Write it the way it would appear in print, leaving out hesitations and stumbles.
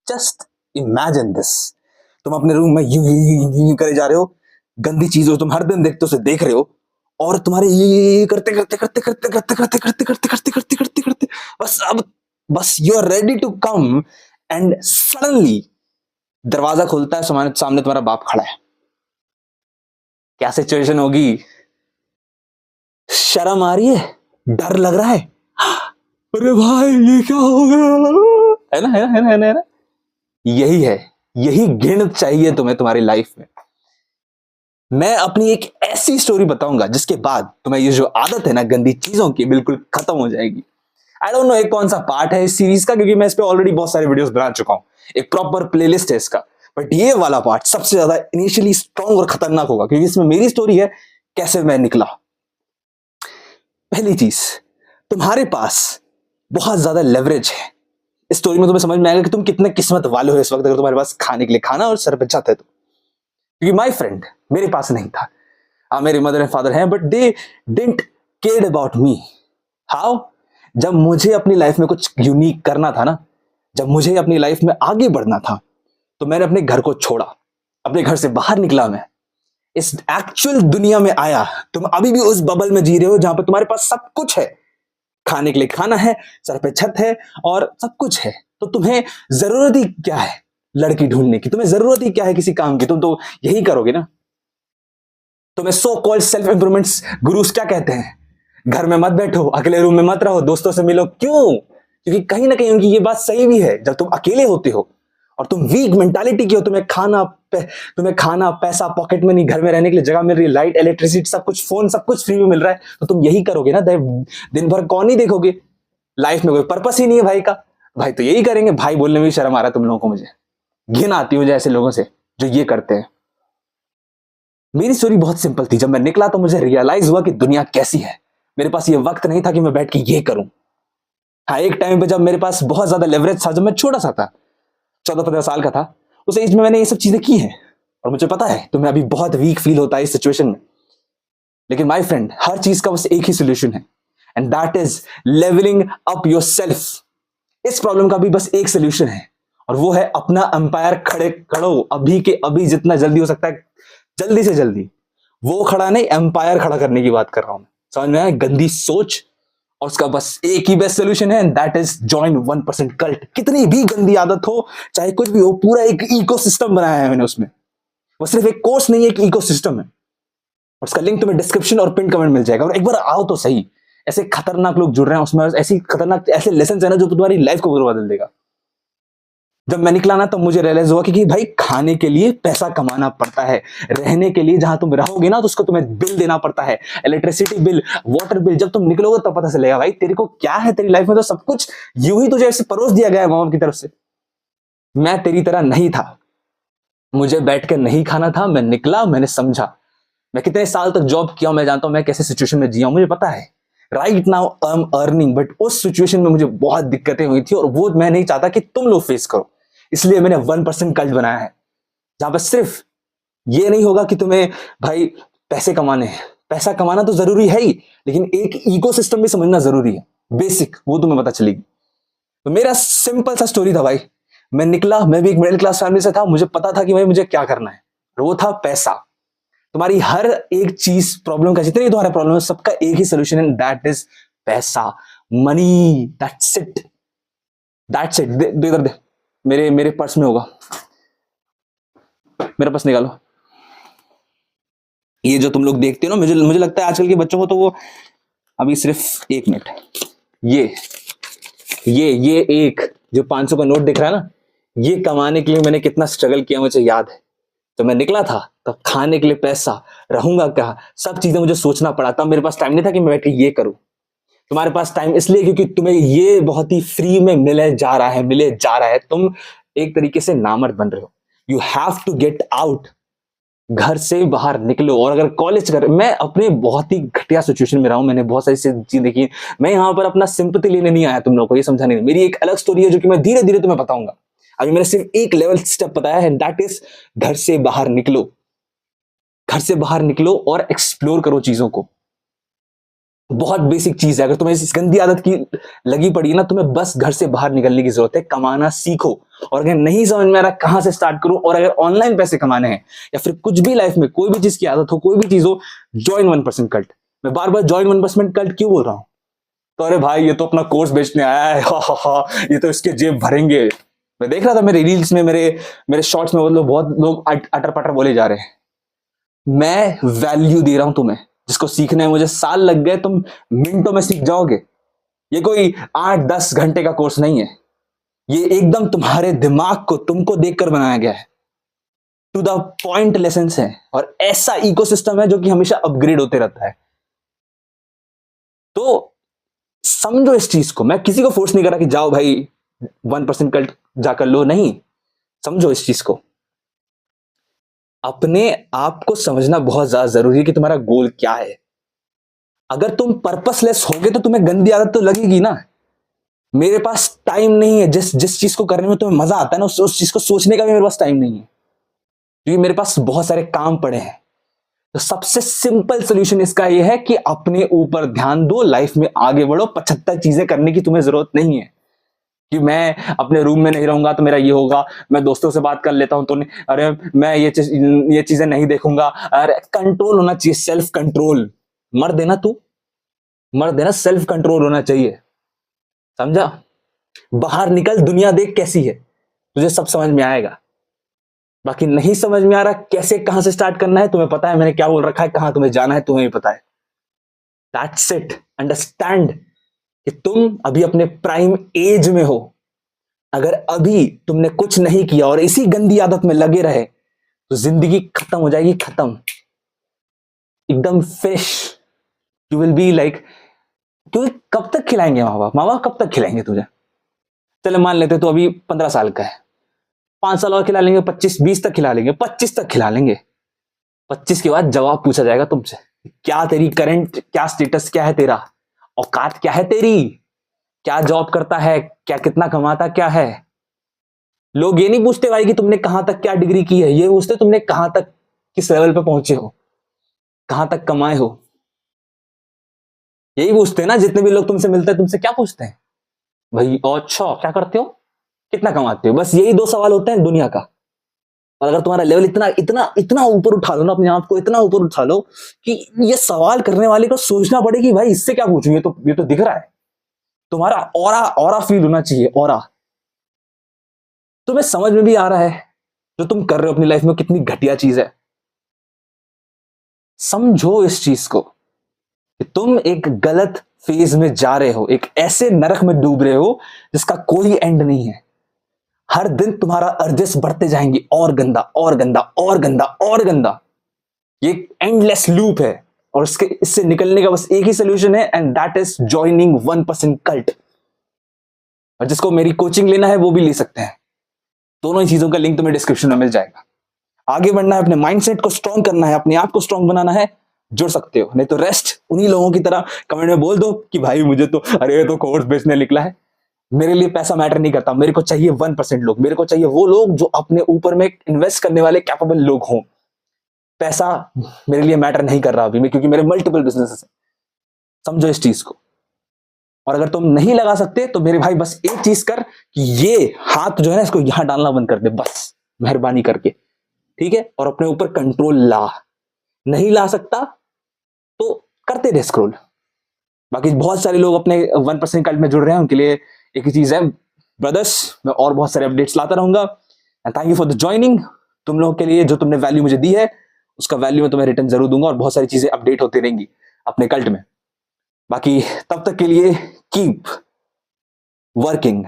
Just imagine this, तुम अपने room में यूं करे जा रहे हो, गंदी चीजों तुम हर दिन देखते हो, उसे देख रहे हो, और तुम्हारे ये करते करते करते करते करते करते करते करते करते करते करते करते बस अब बस you are ready to come, and suddenly दरवाजा खुलता है, सामने तुम्हारा बाप खड़ा है। क्या सिचुएशन होगी? शर्म आ रही है, डर लग रहा है, अरे भाई ये क्या हो गया, है ना, है ना, है ना, है ना, है ना? यही है, यही गिण चाहिए तुम्हें तुम्हारी लाइफ में। मैं अपनी एक ऐसी स्टोरी बताऊंगा जिसके बाद तुम्हें ये जो आदत है ना गंदी चीजों की, बिल्कुल खत्म हो जाएगी। आई डोंट नो एक कौन सा पार्ट है इस सीरीज का, क्योंकि मैं इस पे ऑलरेडी बहुत सारे वीडियोस बना चुका हूं, एक प्रॉपर प्लेलिस्ट है इसका, बट ये वाला पार्ट सबसे ज्यादा इनिशियली स्ट्रॉन्ग और खतरनाक होगा, क्योंकि इसमें मेरी स्टोरी है कैसे मैं निकला। पहली चीज, तुम्हारे पास बहुत ज्यादा लेवरेज है। इस स्टोरी में तुम्हें समझ में आएगा कि तुम कितने किस्मत वाले हो इस वक्त, अगर तुम्हारे पास खाने के लिए खाना और सर पे छत है तो। क्योंकि माय फ्रेंड, मेरे पास नहीं था। मेरे मदर एंड फादर हैं, but they didn't care about me. How? जब मुझे अपनी लाइफ में कुछ यूनिक करना था ना, जब मुझे अपनी लाइफ में आगे बढ़ना था, तो मैंने अपने घर को छोड़ा, अपने घर से बाहर निकला, मैं इस एक्चुअल दुनिया में आया। तुम अभी भी उस बबल में जी रहे हो जहां पर तुम्हारे पास सब कुछ है, खाने के लिए खाना है, सर पे छत है और सब कुछ है, तो तुम्हें जरूरत ही क्या है लड़की ढूंढने की? तुम्हें जरूरत ही क्या है किसी काम की? तुम तो यही करोगे ना। तुम्हें so called self improvements guru's क्या कहते हैं? घर में मत बैठो, अकेले रूम में मत रहो, दोस्तों से मिलो। क्यों? क्योंकि कहीं ना कहीं उनकी ये बात सही भी है। जब तुम अकेले होते हो और तुम वीक मेंटालिटी की हो, तुम्हें खाना पैसा पॉकेट मनी, घर में रहने के लिए जगह मिल रही है, लाइट इलेक्ट्रिसिटी सब कुछ, फोन सब कुछ फ्री में मिल रहा है, तो तुम यही करोगे ना। दिन भर कौन ही देखोगे? लाइफ में कोई पर्पस ही नहीं है भाई का, भाई तो यही करेंगे। भाई बोलने में भी शर्म आ रहा है तुम लोगों को, मुझे घिन आती है मुझे ऐसे लोगों से जो ये करते हैं। मेरी स्टोरी बहुत सिंपल थी। जब मैं निकला तो मुझे रियलाइज हुआ कि दुनिया कैसी है। मेरे पास ये वक्त नहीं था कि मैं बैठ के ये करूं। हाँ, एक टाइम पे जब मेरे पास बहुत ज्यादा लेवरेज था, जब मैं छोटा सा था, 14-15 साल का था, उस एज में मैंने ये सब चीजें की हैं, और मुझे पता है तुम्हें अभी बहुत वीक फील होता है इस सिचुएशन में। लेकिन माय फ्रेंड, हर चीज का बस एक ही सोल्यूशन है, and that is levelling up yourself. इस प्रॉब्लम का भी बस एक सोल्यूशन है, और वो है अपना एम्पायर खड़े करो, अभी के अभी, जितना जल्दी हो सकता है, जल्दी से जल्दी। वो खड़ा नहीं, एम्पायर खड़ा करने की बात कर रहा हूं मैं। समझ में आया? गंदी सोच, और उसका बस एक ही बेस्ट सोल्यूशन है, and that is join 1% cult. कितनी भी गंदी आदत हो, चाहे कुछ भी हो, पूरा एक इकोसिस्टम बनाया है मैंने उसमें। वो सिर्फ एक कोर्स नहीं है, एक इकोसिस्टम है। और उसका लिंक तुम्हें डिस्क्रिप्शन और पिन कमेंट मिल जाएगा। और एक बार आओ तो सही, ऐसे खतरनाक लोग जुड़ रहे हैं उसमें, ऐसी खतरनाक ऐसे लेसन है ना जो तुम्हारी लाइफ को बदल देगा। जब मैं निकला ना, तब मुझे रियलाइज हुआ कि भाई खाने के लिए पैसा कमाना पड़ता है, रहने के लिए जहां तुम रहोगे ना तो उसको तुम्हें बिल देना पड़ता है, इलेक्ट्रिसिटी बिल, वाटर बिल। जब तुम निकलोगे तब पता चलेगा भाई तेरे को क्या है, तेरी लाइफ में तो सब कुछ यूं ही तुझे ऐसे परोस दिया गया है मामा की तरफ से। मैं तेरी तरह नहीं था, मुझे बैठ कर नहीं खाना था। मैं निकला, मैंने समझा। मैं कितने साल तक जॉब किया, मैं जानता हूं मैं कैसे सिचुएशन में जिया, मुझे पता है। Right now I am earning, but उस सिचुएशन में मुझे बहुत दिक्कतें हुई थी, और वो मैं नहीं चाहता कि तुम लोग फेस करो। इसलिए मैंने 1% कल्ट बनाया है, जहां पर सिर्फ ये नहीं होगा कि तुम्हें भाई पैसे कमाने हैं। पैसा कमाना तो जरूरी है ही, लेकिन एक इकोसिस्टम भी समझना जरूरी है, बेसिक, वो तुम्हें पता चलेगी। तो मेरा सिंपल सा स्टोरी था भाई। मैं निकला, मैं भी एक मिडिल क्लास फैमिली से था, मुझे पता था कि भाई मुझे क्या करना है, और वो था पैसा। तुम्हारी हर एक चीज, प्रॉब्लम का, जितनी तुम्हारे प्रॉब्लम है, सबका एक ही सोल्यूशन है, दैट इज पैसा, money. That's it, that's it. दे इधर दे, मेरे मेरे पर्स में होगा, मेरा पर्स निकालो। ये जो तुम लोग देखते हो ना, मुझे मुझे लगता है आजकल के बच्चों को तो वो अभी सिर्फ 1 मिनट, ये एक जो 500 का नोट दिख रहा है ना, ये कमाने के लिए मैंने कितना स्ट्रगल किया मुझे याद है। तो मैं निकला था, तो खाने के लिए पैसा, रहूंगा क्या, सब चीजें मुझे सोचना पड़ा। तब मेरे पास टाइम नहीं था कि मैं बैठ के ये करूं। तुम्हारे पास टाइम इसलिए क्योंकि तुम्हें ये बहुत ही फ्री में मिले जा रहा है। तुम एक तरीके से नामर्द बन रहे हो। You have to get out, घर से बाहर निकलो। और अगर कॉलेज कर, मैं अपने बहुत ही घटिया सिचुएशन में रहा हूं, मैंने बहुत सारी चीजें देखी। मैं यहां पर अपना सिंपैथी लेने नहीं आया तुम लोगों को, ये समझाने नहीं। मेरी एक अलग स्टोरी है जो कि मैं धीरे धीरे तुम्हें बताऊंगा। अभी मैंने सिर्फ एक लेवल स्टेप बताया है, दैट इज घर से बाहर निकलो। घर से बाहर निकलो और एक्सप्लोर करो चीजों को। बहुत बेसिक चीज है। अगर तुम्हें इस गंदी आदत की लगी पड़ी है ना, तुम्हें बस घर से बाहर निकलने की जरूरत है, कमाना सीखो। और अगर नहीं समझ में आ रहा कहां से स्टार्ट करूं, और अगर ऑनलाइन पैसे कमाने हैं या फिर कुछ भी लाइफ में कोई भी चीज की आदत हो, कोई भी चीज हो, ज्वाइन 1% कल्ट। मैं बार बार ज्वाइन 1% कल्ट क्यों बोल रहा हूं? तो अरे भाई ये तो अपना कोर्स बेचने आया है, हा हा हा, ये तो इसके जेब भरेंगे। मैं देख रहा था मेरे रील्स में, मेरे मेरे शॉर्ट्स में, वो लोग बहुत लोग अटर पटर बोले जा रहे हैं। मैं वैल्यू दे रहा हूं तुम्हें, जिसको सीखने में मुझे साल लग गए, तुम मिनटों में सीख जाओगे। ये कोई 8-10 घंटे का कोर्स नहीं है, ये एकदम तुम्हारे दिमाग को तुमको देखकर बनाया गया है। टू द पॉइंट लेसन्स है, और ऐसा इकोसिस्टम है जो कि हमेशा अपग्रेड होते रहता है। तो समझो इस चीज को। मैं किसी को फोर्स नहीं कर रहा कि जाओ भाई 1% कल्ट जाकर लो, नहीं। समझो इस चीज को। अपने आप को समझना बहुत ज्यादा जरूरी है कि तुम्हारा गोल क्या है। अगर तुम पर्पसलेस होगे तो तुम्हें गंदी आदत तो लगेगी ना। मेरे पास टाइम नहीं है, जिस जिस चीज को करने में तुम्हें मजा आता है ना, उस चीज को सोचने का भी मेरे पास टाइम नहीं है, क्योंकि मेरे पास बहुत सारे काम पड़े हैं। तो सबसे सिंपल सोल्यूशन इसका यह है कि अपने ऊपर ध्यान दो, लाइफ में आगे बढ़ो। 75 चीजें करने की तुम्हें जरूरत नहीं है कि मैं अपने रूम में नहीं रहूंगा तो मेरा ये होगा, मैं दोस्तों से बात कर लेता हूं तो नहीं, अरे मैं ये चीजें नहीं देखूंगा। अरे कंट्रोल होना चाहिए, सेल्फ कंट्रोल। मर्द है ना तू, मर्द है ना, सेल्फ कंट्रोल होना चाहिए, समझा? बाहर निकल, दुनिया देख कैसी है, तुझे सब समझ में आएगा। बाकी नहीं समझ में आ रहा कैसे, कहां से स्टार्ट करना है, तुम्हें पता है मैंने क्या बोल रखा है, कहां तुम्हें जाना है तुम्हें भी पता है। That's it. अंडरस्टैंड कि तुम अभी अपने प्राइम एज में हो। अगर अभी तुमने कुछ नहीं किया और इसी गंदी आदत में लगे रहे तो जिंदगी खत्म हो जाएगी, खत्म, एकदम fish. You will be like, क्योंकि कब तक खिलाएंगे माँ बाप? माँ बाप कब तक खिलाएंगे तुझे? चले मान लेते तो अभी 15 साल का है, 5 साल और खिला लेंगे, 25-20 तक खिला लेंगे, 25 तक खिला लेंगे। 25 के बाद जवाब पूछा जाएगा तुमसे, क्या तेरी करंट, क्या स्टेटस, क्या है तेरा, औकात क्या है तेरी, क्या जॉब करता है, क्या कितना कमाता क्या है। लोग ये नहीं पूछते भाई कि तुमने कहां तक क्या डिग्री की है, ये पूछते तुमने कहां तक, किस लेवल पे पहुंचे हो, कहां तक कमाए हो। यही पूछते हैं ना जितने भी लोग तुमसे मिलते हैं, तुमसे क्या पूछते हैं? भाई अच्छा क्या करते हो, कितना कमाते हो, बस यही 2 सवाल होते हैं दुनिया का। और अगर तुम्हारा लेवल इतना इतना इतना ऊपर उठा लो ना, अपने आप को इतना ऊपर उठा लो कि ये सवाल करने वाले को सोचना पड़े कि भाई इससे क्या पूछूं, ये तो दिख रहा है। तुम्हारा ऑरा ऑरा फील होना चाहिए, ऑरा। तुम्हें समझ में भी आ रहा है जो तुम कर रहे हो अपनी लाइफ में कितनी घटिया चीज है। समझो इस चीज को कि तुम एक गलत फेज में जा रहे हो, एक ऐसे नरक में डूब रहे हो जिसका कोई एंड नहीं है। हर दिन तुम्हारा अर्जेस बढ़ते जाएंगे, और गंदा और गंदा और गंदा और गंदा। ये एंडलेस लूप है, और इससे निकलने का बस एक ही सोल्यूशन है, and that is joining 1% cult. और जिसको मेरी कोचिंग लेना है वो भी ले सकते हैं, दोनों ही चीजों का लिंक तुम्हें डिस्क्रिप्शन में मिल जाएगा। आगे बढ़ना है, अपने माइंडसेट को स्ट्रॉन्ग करना है, अपने आप को स्ट्रॉन्ग बनाना है, जुड़ सकते हो। नहीं तो रेस्ट उन्हीं लोगों की तरह कमेंट में बोल दो कि भाई मुझे तो, अरे ये तो कोर्स बेचने निकला है। मेरे लिए पैसा मैटर नहीं करता, मेरे को चाहिए 1% लोग, मेरे को चाहिए वो लोग जो अपने ऊपर में इन्वेस्ट करने वाले कैपेबल लोग हों। पैसा मेरे लिए मैटर नहीं कर रहा अभी में, क्योंकि मेरे मल्टीपल बिजनेसेस हैं। समझो इस चीज को। और अगर तुम नहीं लगा सकते तो मेरे भाई बस एक चीज कर कि ये हाथ जो है ना, इसको यहां डालना बंद कर दे, बस मेहरबानी करके, ठीक है? और अपने ऊपर कंट्रोल ला। नहीं ला सकता तो करते रहे स्क्रॉल। बाकी बहुत सारे लोग अपने 1% कल्ट में जुड़ रहे हैं, उनके लिए एक ही चीज है ब्रदर्स, मैं और बहुत सारे अपडेट्स लाता रहूंगा। And thank you for the joining. तुम लोगों के लिए जो तुमने वैल्यू मुझे दी है, उसका वैल्यू मैं तुम्हें रिटर्न जरूर दूंगा, और बहुत सारी चीजें अपडेट होती रहेंगी अपने कल्ट में। बाकी तब तक के लिए कीप वर्किंग।